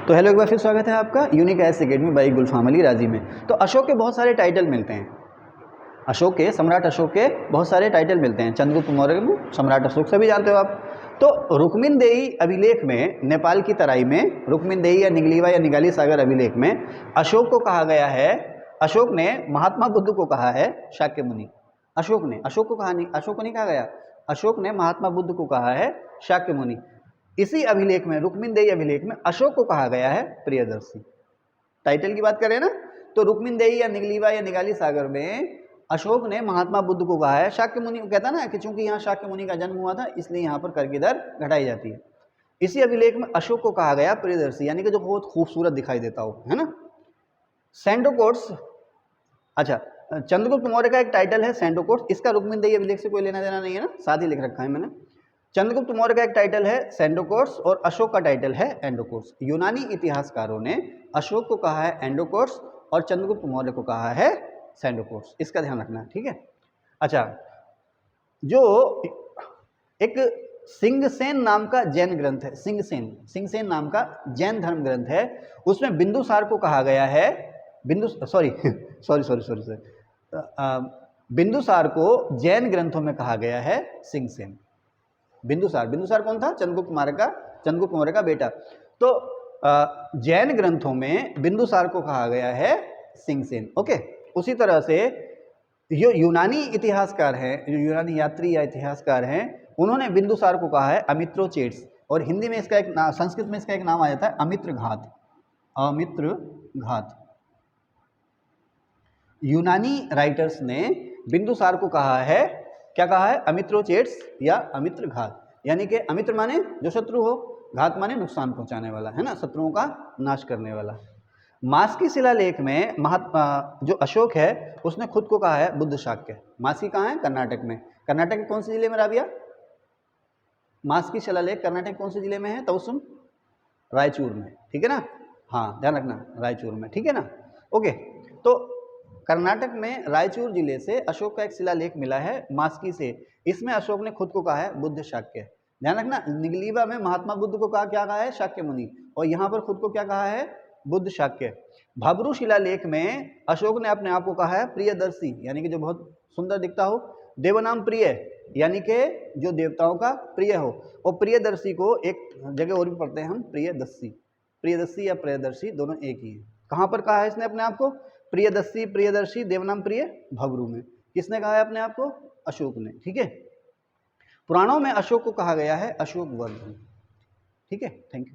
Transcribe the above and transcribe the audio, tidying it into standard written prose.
तो हेलो, एक बार फिर स्वागत है आपका यूनिक एस एकेडमी बाई गुलफाम अली राजी में। तो अशोक के बहुत सारे टाइटल मिलते हैं। अशोक के, सम्राट अशोक के बहुत सारे टाइटल मिलते हैं। चंद्रगुप्त मौर्य में सम्राट अशोक सभी जानते हो आप। तो रुक्मिनदेही अभिलेख में, नेपाल की तराई में रुक्मिनदेही या निगलीवा या निगाली सागर अभिलेख में अशोक को कहा गया है, अशोक ने महात्मा बुद्ध को कहा है शाक्य मुनि। अशोक ने, अशोक को कहा नहीं, अशोक को नहीं कहा गया, अशोक ने महात्मा बुद्ध को कहा है शाक्य मुनि। इसी अभिलेख में, रुक्मिनदेही अभिलेख में अशोक को कहा गया है प्रियदर्शी। टाइटल की बात करें ना, तो रुक्मिनदेही या निगलीवा या निगाली सागर में अशोक ने महात्मा बुद्ध को कहा है शाक्य मुनि। को कहता ना कि चूंकि यहाँ शाक्य मुनि का जन्म हुआ था इसलिए यहाँ पर कर की दर घटाई जाती है। इसी अभिलेख में अशोक को कहा गया प्रियदर्शी, यानी कि जो बहुत खूबसूरत दिखाई देता हो, है ना। सैंडोकोट्स, अच्छा, चंद्रगुप्त मौर्य का एक टाइटल है सैंडोकोट्स। इसका रुक्मिनदेही अभिलेख से कोई लेना देना नहीं है ना, साथ ही लिख रखा है मैंने। चंद्रगुप्त मौर्य का एक टाइटल है सैंडोकोट्स और अशोक का टाइटल है एंडोकोट्स। यूनानी इतिहासकारों ने अशोक को कहा है एंडोकोट्स और चंद्रगुप्त मौर्य को कहा है सैंडोकोट्स। इसका ध्यान रखना है, ठीक है। अच्छा, जो एक सिंगसेन नाम का जैन ग्रंथ है, सिंगसेन नाम का जैन धर्म ग्रंथ है, उसमें बिंदुसार को कहा गया है बिंदुसार को जैन ग्रंथों में कहा गया है सिंगसेन। बिंदुसार कौन था? चंद्रगुप्त मौर्य का बेटा। तो जैन ग्रंथों में बिंदुसार को कहा गया है सिंगसेन। ओके, उसी तरह से जो यूनानी इतिहासकार हैं, जो यूनानी यात्री या इतिहासकार हैं, उन्होंने बिंदुसार को कहा है अमित्रोचेट्स, और हिंदी में इसका एक, संस्कृत में इसका एक नाम आ जाता है अमित्रघात। यूनानी राइटर्स ने बिंदुसार को कहा है, क्या कहा है? अमित्रोचेट्स या अमित्रघात, यानी कि अमित्र माने जो शत्रु हो, घात माने नुकसान पहुंचाने वाला, है ना, शत्रुओं का नाश करने वाला। मास्की शिलालेख में जो अशोक है उसने खुद को कहा है बुद्ध शाक्य। मास्की कहाँ है? कर्नाटक में। कर्नाटक के कौन से जिले में राबिया? मास्की शिलालेख कर्नाटक कौन से जिले में है? तवसुम, रायचूर में, ठीक है ना। हाँ, ध्यान रखना, रायचूर में, ठीक है ना। ओके, तो कर्नाटक में रायचूर जिले से अशोक का एक शिलालेख मिला है मास्की से। इसमें अशोक ने खुद को कहा है बुद्ध शाक्य। ध्यान रखना, निगलीवा में महात्मा बुद्ध को क्या कहा है? शाक्य मुनि। और यहाँ पर खुद को क्या कहा है? बुद्ध शाक्य। भाब्रू शिलालेख में अशोक ने अपने आप को कहा है प्रियदर्शी, यानी कि जो बहुत सुंदर दिखता हो। देवनाम प्रिय, यानी कि जो देवताओं का प्रिय हो। और प्रियदर्शी को एक जगह और भी पढ़ते हैं हम, प्रियदर्शी या प्रियदर्शी दोनों एक ही है। कहाँ पर कहा है इसने अपने आप को? प्रियदर्शी, देवनाम प्रिय, भब्रू में। किसने कहा है अपने आप को? अशोक ने, ठीक है। पुराणों में अशोक को कहा गया है अशोक वर्धन, ठीक है। Thank you.